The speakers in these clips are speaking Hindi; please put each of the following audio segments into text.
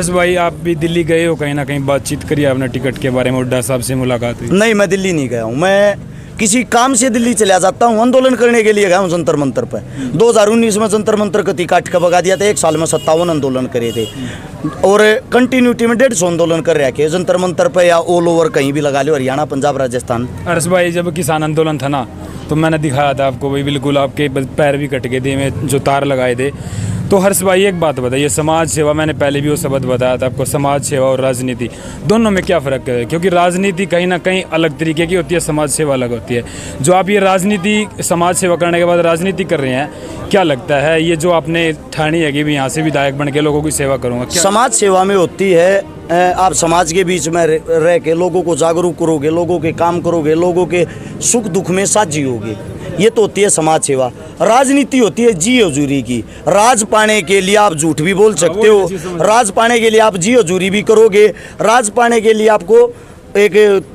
बस भाई, आप भी दिल्ली गए हो, कहीं ना कहीं बातचीत करिए आपने टिकट के बारे में, हुड्डा साहब से मुलाकात हुई? नहीं, मैं दिल्ली नहीं गया हूँ। मैं किसी काम से दिल्ली चला जाता हूँ, आंदोलन करने के लिए गया हूँ जंतर मंतर पर। 2019 में जंतर मंतर कति काट के भगा दिया था। एक साल में 57 आंदोलन करे थे और कंटिन्यूटी में 150 आंदोलन कर रखे जंतर मंतर पर या ऑल ओवर कहीं भी लगा लो, हरियाणा, पंजाब, राजस्थान। हर्ष भाई, जब किसान आंदोलन था ना, तो मैंने दिखाया था आपको भाई, बिल्कुल आपके पैर भी कट गए थे, में जो तार लगाए थे। तो हर्ष भाई, एक बात बताइए, समाज सेवा, मैंने पहले भी वो शब्द बताया था आपको, समाज सेवा और राजनीति दोनों में क्या फ़र्क है? क्योंकि राजनीति कहीं ना कहीं अलग तरीके की होती है, समाज सेवा अलग होती है। जो आप ये राजनीति, समाज सेवा करने के बाद राजनीति कर रहे हैं, क्या लगता है ये जो आपने ठानी है कि भी यहाँ से विधायक बन के लोगों की सेवा करूँगा, समाज सेवा में होती है आप समाज के बीच में रह के लोगों को जागरूक करोगे, लोगों के काम करोगे, लोगों के सुख दुख में साझी होगी, ये तो होती है समाज सेवा। राजनीति होती है जी हजूरी की। राज पाने के लिए आप झूठ भी बोल सकते हो, राज पाने के लिए आप जी हजूरी भी करोगे, राज पाने के लिए आपको एक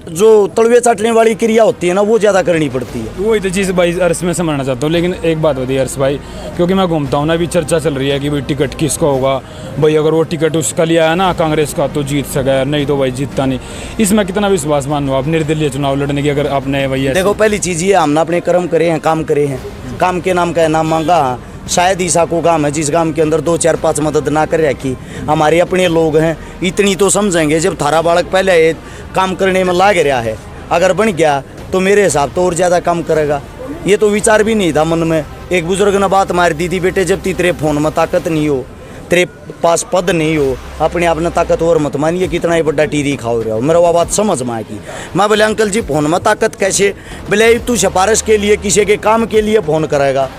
जो तलवे चाटने वाली क्रिया होती है ना, वो ज़्यादा करनी पड़ती है। वही तो चीज़ भाई हर्ष में समझना चाहता हूँ। लेकिन एक बात होती है हर्ष भाई, क्योंकि मैं घूमता हूँ ना, अभी चर्चा चल रही है कि भाई टिकट किसका होगा भाई, अगर वो टिकट उसका लिया है ना कांग्रेस का तो जीत सका, नहीं तो भाई जीतता नहीं। इसमें कितना विश्वास मान लो आप निर्दलीय चुनाव लड़ने की, अगर आपने भाई? देखो, पहली चीज़ ये, हमने अपने कर्म करे हैं, काम करे हैं, काम के नाम का नाम मांगा। शायद ईसा को काम है जिस काम के अंदर 2 4 5 मदद ना कर रखी। हमारे अपने लोग हैं, इतनी तो समझेंगे। जब थारा बालक पहले काम करने में लाग रहा है, अगर बन गया तो मेरे हिसाब तो और ज़्यादा काम करेगा। ये तो विचार भी नहीं था मन में। एक बुजुर्ग ने बात मार दी थी, बेटे जब तेरे फोन में ताकत नहीं हो, तेरे पास पद नहीं हो, अपने आप ने ताकतवर मत मानिए, कितना ही बड़ा टीरी खाओ रहे हो। मेरा वो बात समझ में आएगी। मैं बोले अंकल जी, फोन में ताकत कैसे? बोले तू सिफारिश के लिए, किसी के काम के लिए फ़ोन करेगा,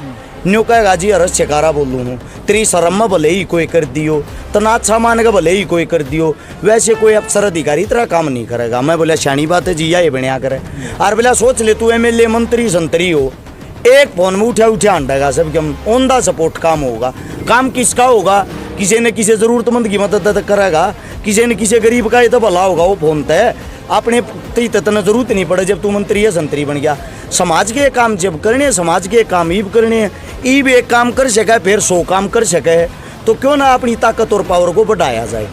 न्यू कहेगा जी हरस चकारा बोलूँ हूँ, तेरी शर्म में भले ही कोई कर दियो, तनाज सामान का भले ही कोई कर दियो, वैसे कोई अफसर अधिकारी तरह काम नहीं करेगा। मैं बोला शानी बात है जी, ये बढ़िया करे। और बोला सोच ले तू MLA मंत्री संतरी हो, एक फोन में उठा अंडेगा सबके, हम ऑन द सपोर्ट काम होगा। काम किसका होगा? किसी न किसी ज़रूरतमंद की मदद करेगा, किसी न किसी गरीब का ये तो भला होगा। वो फोन तय अपने तन जरूरत नहीं पड़े जब तू मंत्री या संतरी बन गया। समाज के काम जब करने, समाज के काम ईब करने, ईब एक काम कर सके फिर 100 काम कर सके, तो क्यों ना अपनी ताकत और पावर को बढ़ाया जाए।